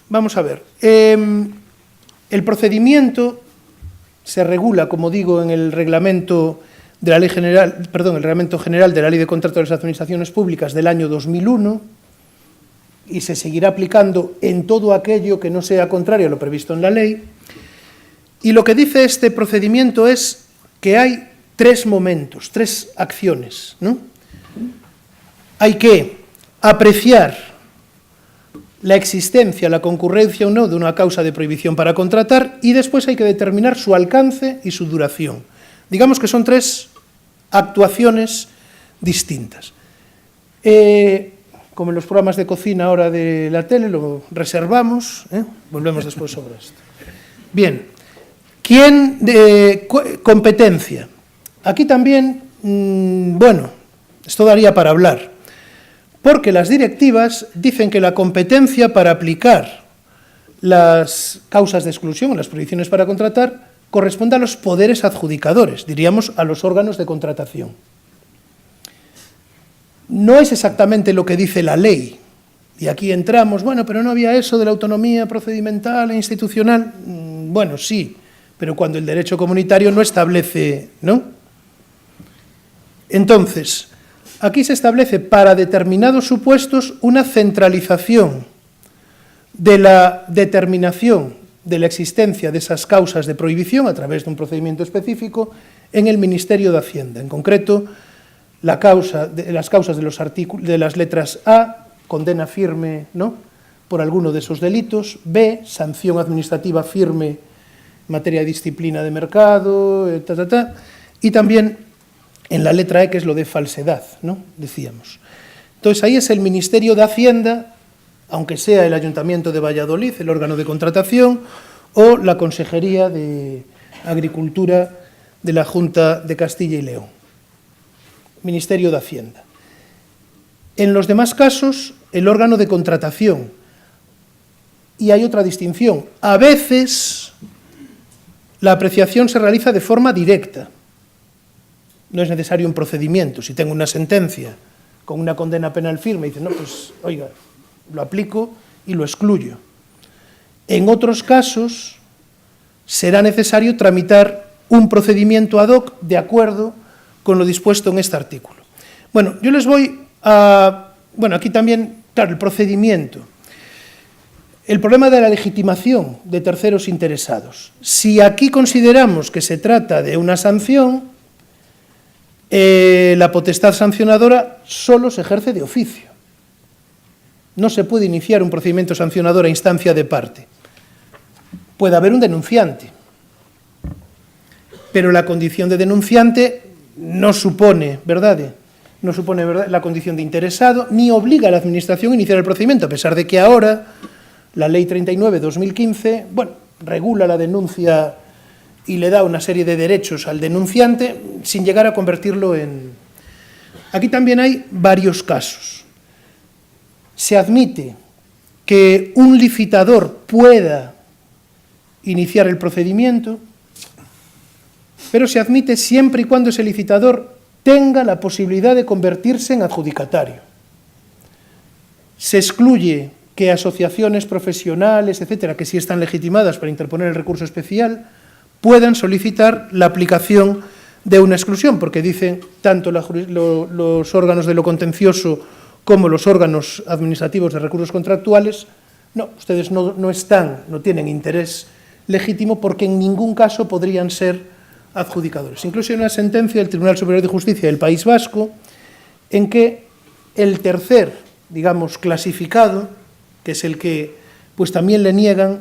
Speaker 1: Vamos a ver, el procedimiento se regula, como digo, en el reglamento de la Ley General, el Reglamento General de la Ley de Contratos de las Administraciones Públicas del año 2001 y se seguirá aplicando en todo aquello que no sea contrario a lo previsto en la ley. Y lo que dice este procedimiento es que hay 3 momentos, 3 acciones, ¿no? Hay que apreciar la existencia, la concurrencia o no de una causa de prohibición para contratar y después hay que determinar su alcance y su duración. Digamos que son 3 actuaciones distintas. Como en los programas de cocina ahora de la tele, lo reservamos, volvemos después sobre esto. Bien, competencia. Aquí también, bueno, esto daría para hablar, porque las directivas dicen que la competencia para aplicar las causas de exclusión o las prohibiciones para contratar corresponde a los poderes adjudicadores, diríamos a los órganos de contratación. No es exactamente lo que dice la ley, y aquí entramos, bueno, pero no había eso de la autonomía procedimental e institucional. Bueno, sí, pero cuando el derecho comunitario no establece, ¿no? Entonces, aquí se establece para determinados supuestos una centralización de la determinación de la existencia de esas causas de prohibición a través de un procedimiento específico en el Ministerio de Hacienda. En concreto, las causas de las letras A, condena firme, ¿no?, por alguno de esos delitos; B, sanción administrativa firme en materia de disciplina de mercado, y también en la letra E, que es lo de falsedad, ¿no?, decíamos. Entonces, ahí es el Ministerio de Hacienda, aunque sea el Ayuntamiento de Valladolid, el órgano de contratación, o la Consejería de Agricultura de la Junta de Castilla y León. Ministerio de Hacienda. En los demás casos, el órgano de contratación. Y hay otra distinción. A veces, la apreciación se realiza de forma directa. No es necesario un procedimiento. Si tengo una sentencia con una condena penal firme, y dice, no, pues, oiga, lo aplico y lo excluyo. En otros casos, será necesario tramitar un procedimiento ad hoc de acuerdo con lo dispuesto en este artículo. Bueno, yo les voy a... Bueno, aquí también, claro, el procedimiento. El problema de la legitimación de terceros interesados. Si aquí consideramos que se trata de una sanción, la potestad sancionadora solo se ejerce de oficio. No se puede iniciar un procedimiento sancionador a instancia de parte. Puede haber un denunciante, pero la condición de denunciante no supone, ¿verdad?, no supone, ¿verdad?, la condición de interesado, ni obliga a la Administración a iniciar el procedimiento, a pesar de que ahora la Ley 39/2015, bueno, regula la denuncia y le da una serie de derechos al denunciante sin llegar a convertirlo en... Aquí también hay varios casos. Se admite que un licitador pueda iniciar el procedimiento, pero se admite siempre y cuando ese licitador tenga la posibilidad de convertirse en adjudicatario. Se excluye que asociaciones profesionales, etcétera, que sí están legitimadas para interponer el recurso especial, puedan solicitar la aplicación de una exclusión, porque dicen tanto los órganos de lo contencioso como los órganos administrativos de recursos contractuales, no, ustedes no tienen interés legítimo porque en ningún caso podrían ser adjudicadores. Incluso hay una sentencia del Tribunal Superior de Justicia del País Vasco en que el tercer, digamos, clasificado, que es el que pues también le niegan,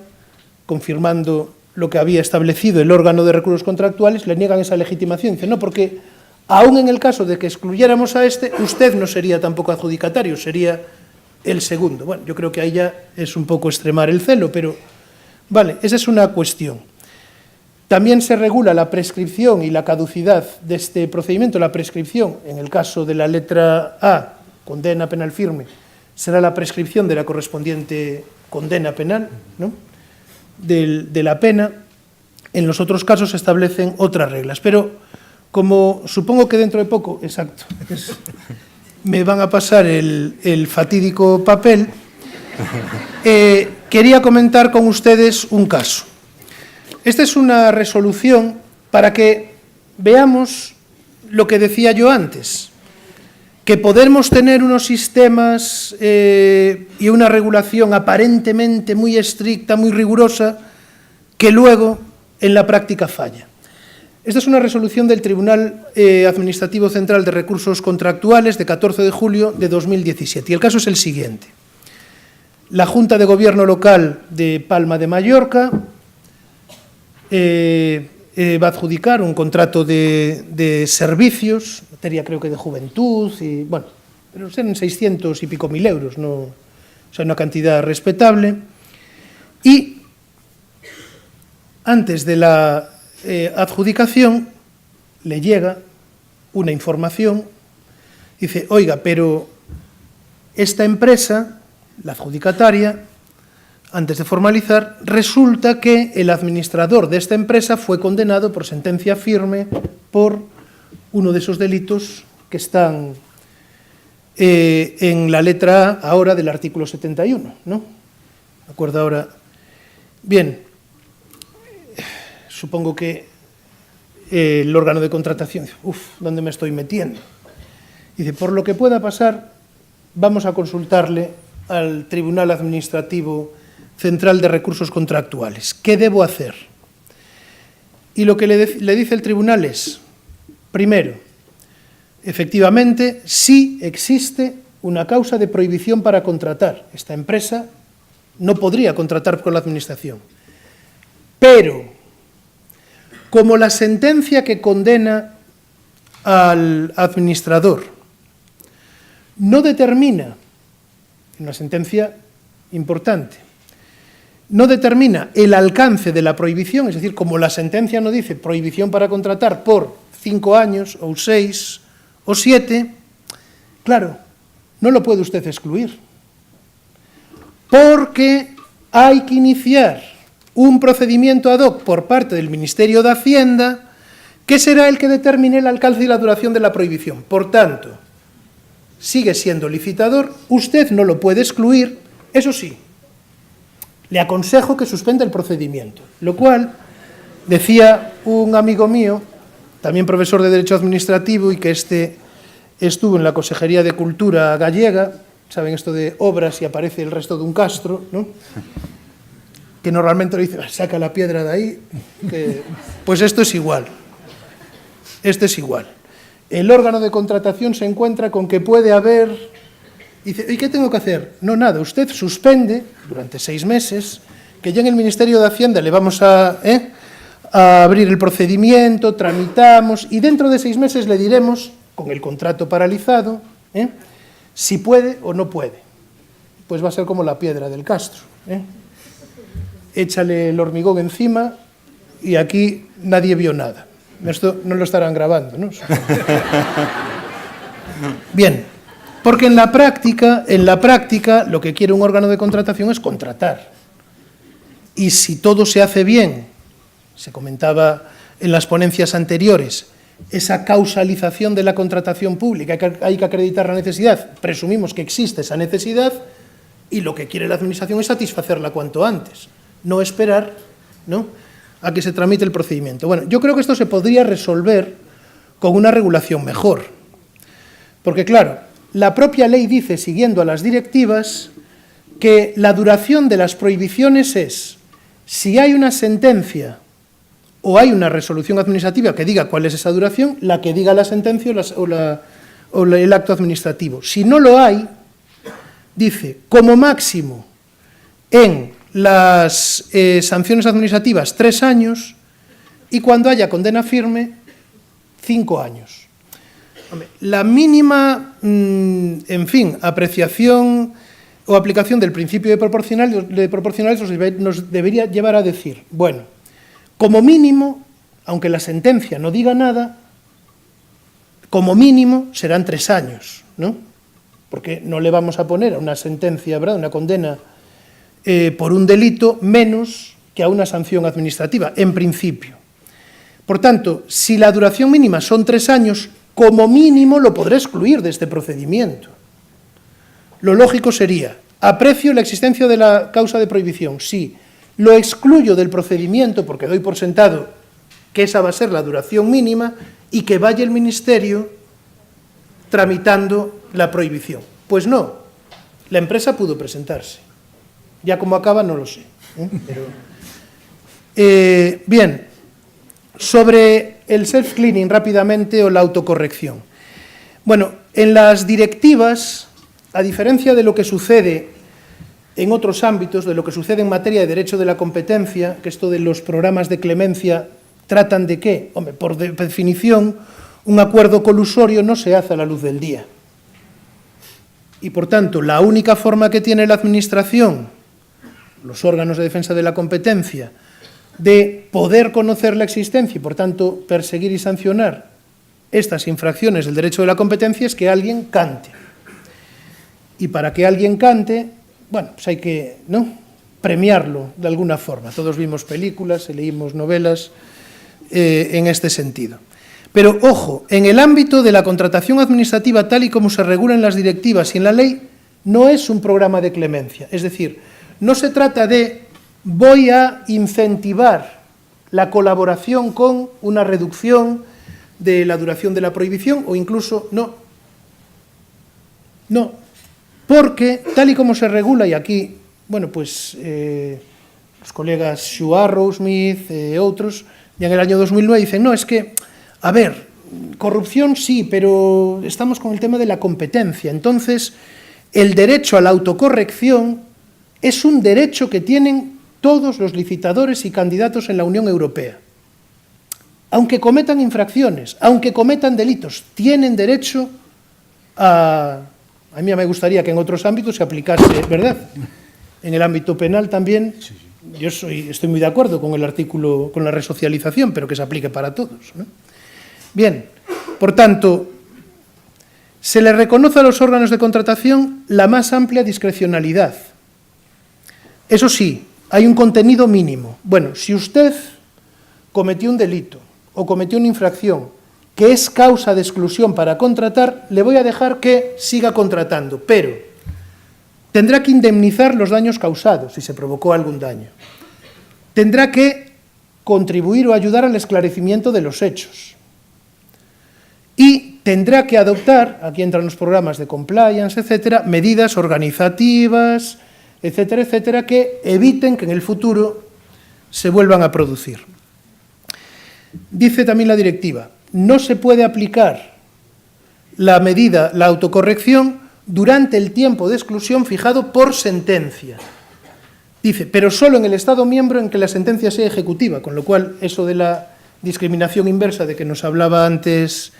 Speaker 1: confirmando lo que había establecido el órgano de recursos contractuales, le niegan esa legitimación. Dicen, no, porque aún en el caso de que excluyéramos a este, usted no sería tampoco adjudicatario, sería el segundo. Bueno, yo creo que ahí ya es un poco extremar el celo, pero vale, esa es una cuestión. También se regula la prescripción y la caducidad de este procedimiento. La prescripción, en el caso de la letra A, condena penal firme, será la prescripción de la correspondiente condena penal, ¿no?, de la pena. En los otros casos se establecen otras reglas. Pero como supongo que dentro de poco, exacto, me van a pasar el fatídico papel, quería comentar con ustedes un caso. Esta es una resolución para que veamos lo que decía yo antes, que podemos tener unos sistemas y una regulación aparentemente muy estricta, muy rigurosa, que luego en la práctica falla. Esta es una resolución del Tribunal Administrativo Central de Recursos Contractuales de 14 de julio de 2017. Y el caso es el siguiente. La Junta de Gobierno Local de Palma de Mallorca va a adjudicar un contrato de servicios, materia creo que de juventud, y bueno, pero serán 600 y pico mil euros, no, o sea, una cantidad respetable. Y antes de la adjudicación le llega una información, dice, oiga, pero esta empresa, la adjudicataria, antes de formalizar, resulta que el administrador de esta empresa fue condenado por sentencia firme por uno de esos delitos que están en la letra A ahora del artículo 71, ¿no? ¿De acuerdo ahora? Bien, supongo que el órgano de contratación dice, ¿dónde me estoy metiendo? Dice, por lo que pueda pasar, vamos a consultarle al Tribunal Administrativo Central de Recursos Contractuales. ¿Qué debo hacer? Y lo que le dice el tribunal es, primero, efectivamente, sí existe una causa de prohibición para contratar. Esta empresa no podría contratar con la Administración. Pero, como la sentencia que condena al administrador no determina, una sentencia importante, no determina el alcance de la prohibición, es decir, como la sentencia no dice prohibición para contratar por 5 años, o 6, o 7, claro, no lo puede usted excluir, porque hay que iniciar un procedimiento ad hoc por parte del Ministerio de Hacienda, que será el que determine el alcance y la duración de la prohibición. Por tanto, sigue siendo licitador, usted no lo puede excluir, eso sí, le aconsejo que suspenda el procedimiento, lo cual, decía un amigo mío, también profesor de Derecho Administrativo y que estuvo en la Consejería de Cultura gallega, saben esto de obras y aparece el resto de un castro, ¿no? Que normalmente le dice, saca la piedra de ahí, pues esto es igual, El órgano de contratación se encuentra con que puede haber... Dice, ¿y qué tengo que hacer? No, nada, usted suspende durante 6 meses, que ya en el Ministerio de Hacienda le vamos a abrir el procedimiento, tramitamos, y dentro de 6 meses le diremos, con el contrato paralizado, si puede o no puede. Pues va a ser como la piedra del castro. Échale el hormigón encima y aquí nadie vio nada. Esto no lo estarán grabando, ¿no? Bien. Porque en la práctica, lo que quiere un órgano de contratación es contratar. Y si todo se hace bien, se comentaba en las ponencias anteriores, esa causalización de la contratación pública, hay que acreditar la necesidad, presumimos que existe esa necesidad, y lo que quiere la Administración es satisfacerla cuanto antes, no esperar, ¿no?, a que se tramite el procedimiento. Bueno, yo creo que esto se podría resolver con una regulación mejor. Porque, claro, la propia ley dice, siguiendo a las directivas, que la duración de las prohibiciones es, si hay una sentencia o hay una resolución administrativa que diga cuál es esa duración, la que diga la sentencia o el acto administrativo. Si no lo hay, dice, como máximo en las sanciones administrativas 3 años y cuando haya condena firme 5 años. La mínima, en fin, apreciación o aplicación del principio de proporcionalidad nos debería llevar a decir, bueno, como mínimo, aunque la sentencia no diga nada, como mínimo serán 3 años, ¿no? Porque no le vamos a poner a una sentencia, ¿verdad?, una condena por un delito menos que a una sanción administrativa, en principio. Por tanto, si la duración mínima son 3 años, como mínimo lo podré excluir de este procedimiento. Lo lógico sería, aprecio la existencia de la causa de prohibición, sí, lo excluyo del procedimiento porque doy por sentado que esa va a ser la duración mínima y que vaya el Ministerio tramitando la prohibición. Pues no, la empresa pudo presentarse. Ya como acaba no lo sé. Bien, sobre el self-cleaning rápidamente o la autocorrección. Bueno, en las directivas, a diferencia de lo que sucede en otros ámbitos, de lo que sucede en materia de derecho de la competencia, que esto de los programas de clemencia tratan de ¿qué? Hombre, por definición, un acuerdo colusorio no se hace a la luz del día. Y, por tanto, la única forma que tiene la Administración, los órganos de defensa de la competencia, de poder conocer la existencia y, por tanto, perseguir y sancionar estas infracciones del derecho de la competencia es que alguien cante. Y para que alguien cante, bueno, pues hay que, ¿no?, premiarlo de alguna forma. Todos vimos películas, leímos novelas en este sentido. Pero, ojo, en el ámbito de la contratación administrativa, tal y como se regula en las directivas y en la ley, no es un programa de clemencia. Es decir, no se trata de voy a incentivar la colaboración con una reducción de la duración de la prohibición o incluso no. No, porque tal y como se regula, y aquí bueno, pues los colegas Xu Arrowsmith e outros, ya en el año 2009 dicen, no, es que, a ver, corrupción sí, pero estamos con el tema de la competencia. Entonces, el derecho a la autocorrección es un derecho que tienen todos los licitadores y candidatos en la Unión Europea. Aunque cometan infracciones, aunque cometan delitos, tienen derecho a... A mí me gustaría que en otros ámbitos se aplicase, ¿verdad? En el ámbito penal también, yo estoy muy de acuerdo con el artículo, con la resocialización, pero que se aplique para todos, ¿no? Bien, por tanto, se le reconoce a los órganos de contratación la más amplia discrecionalidad. Eso sí, hay un contenido mínimo. Bueno, si usted cometió un delito o cometió una infracción que es causa de exclusión para contratar, le voy a dejar que siga contratando, pero tendrá que indemnizar los daños causados, si se provocó algún daño. Tendrá que contribuir o ayudar al esclarecimiento de los hechos. Y tendrá que adoptar, aquí entran los programas de compliance, etcétera, medidas organizativas, etcétera, etcétera, que eviten que en el futuro se vuelvan a producir. Dice también la directiva, no se puede aplicar la medida, la autocorrección, durante el tiempo de exclusión fijado por sentencia. Dice, pero solo en el Estado miembro en que la sentencia sea ejecutiva, con lo cual eso de la discriminación inversa de que nos hablaba antes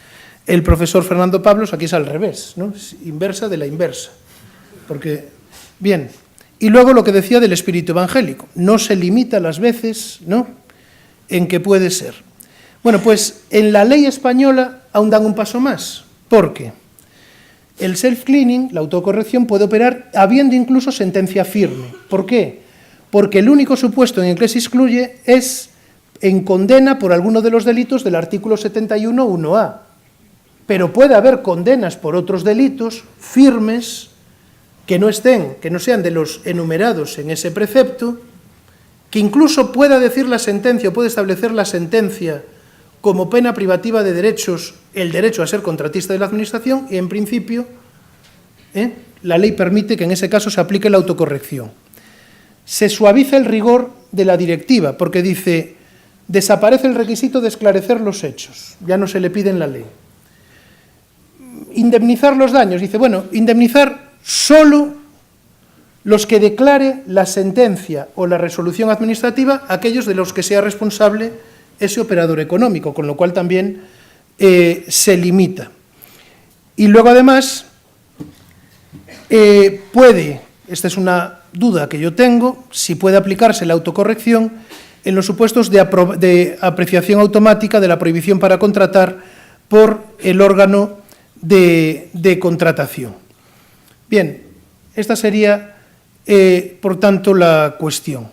Speaker 1: el profesor Fernando Pablos, aquí es al revés, ¿no? Es inversa de la inversa. Porque, bien, y luego lo que decía del espíritu evangélico, no se limita las veces, ¿no?, en que puede ser. Bueno, pues en la ley española aún dan un paso más, porque el self-cleaning, la autocorrección, puede operar habiendo incluso sentencia firme. ¿Por qué? Porque el único supuesto en el que se excluye es en condena por alguno de los delitos del artículo 71(1)A. Pero puede haber condenas por otros delitos firmes que no sean de los enumerados en ese precepto, que incluso pueda decir la sentencia o puede establecer la sentencia como pena privativa de derechos, el derecho a ser contratista de la Administración, y en principio la ley permite que en ese caso se aplique la autocorrección. Se suaviza el rigor de la directiva, porque dice, desaparece el requisito de esclarecer los hechos, ya no se le pide en la ley. Indemnizar los daños, dice, bueno, indemnizar solo los que declare la sentencia o la resolución administrativa, aquellos de los que sea responsable ese operador económico, con lo cual también se limita. Y luego, además, esta es una duda que yo tengo, si puede aplicarse la autocorrección en los supuestos de apreciación automática de la prohibición para contratar por el órgano de contratación. Bien, esta sería, por tanto, la cuestión.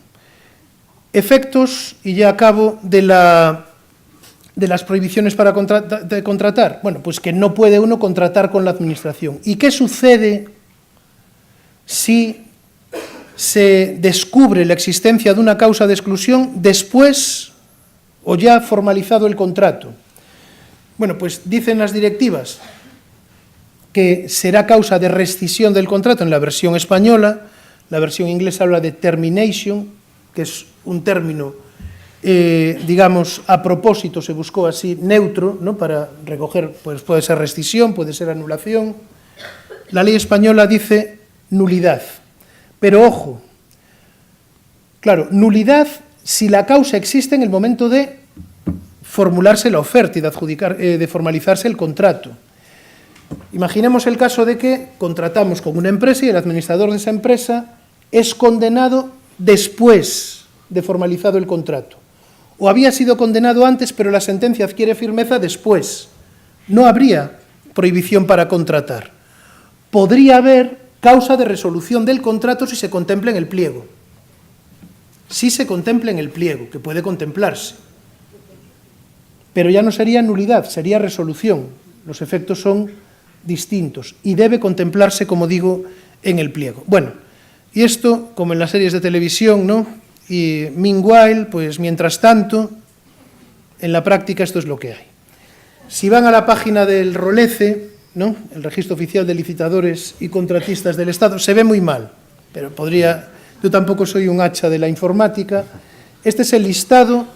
Speaker 1: Efectos, y ya acabo, de las prohibiciones para contratar. Bueno, pues que no puede uno contratar con la Administración. ¿Y qué sucede si se descubre la existencia de una causa de exclusión después o ya formalizado el contrato? Bueno, pues dicen las directivas que será causa de rescisión del contrato en la versión española, la versión inglesa habla de termination, que es un término, digamos, a propósito, se buscó así, neutro, ¿no?, para recoger, pues puede ser rescisión, puede ser anulación. La ley española dice nulidad. Pero ojo, claro, nulidad si la causa existe en el momento de formularse la oferta y de formalizarse el contrato. Imaginemos el caso de que contratamos con una empresa y el administrador de esa empresa es condenado después de formalizado el contrato. O había sido condenado antes, pero la sentencia adquiere firmeza después. No habría prohibición para contratar. Podría haber causa de resolución del contrato si se contempla en el pliego. Si se contempla en el pliego, que puede contemplarse. Pero ya no sería nulidad, sería resolución. Los efectos son distintos y debe contemplarse, como digo, en el pliego. Bueno, y esto, como en las series de televisión, ¿no? Y meanwhile, pues mientras tanto, en la práctica esto es lo que hay. Si van a la página del ROLECE, ¿no?, el Registro Oficial de Licitadores y Contratistas del Estado, se ve muy mal, pero podría yo tampoco soy un hacha de la informática. Este es el listado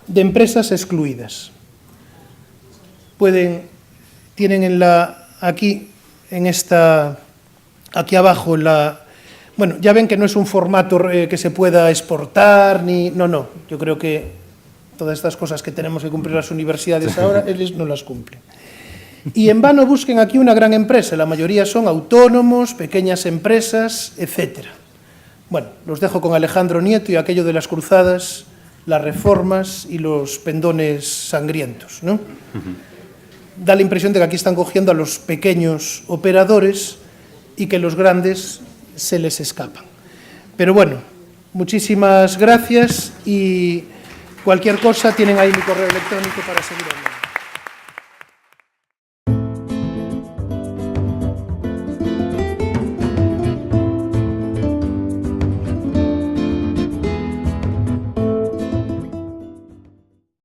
Speaker 1: de empresas excluidas. Tienen aquí abajo bueno, ya ven que no es un formato que se pueda exportar, no. Yo creo que todas estas cosas que tenemos que cumplir las universidades ahora, ellos no las cumplen. Y en vano busquen aquí una gran empresa, la mayoría son autónomos, pequeñas empresas, etc. Bueno, los dejo con Alejandro Nieto y aquello de las cruzadas, las reformas y los pendones sangrientos, ¿no? Da la impresión de que aquí están cogiendo a los pequeños operadores y que los grandes se les escapan. Pero bueno, muchísimas gracias y cualquier cosa tienen ahí mi correo electrónico para seguir hablando.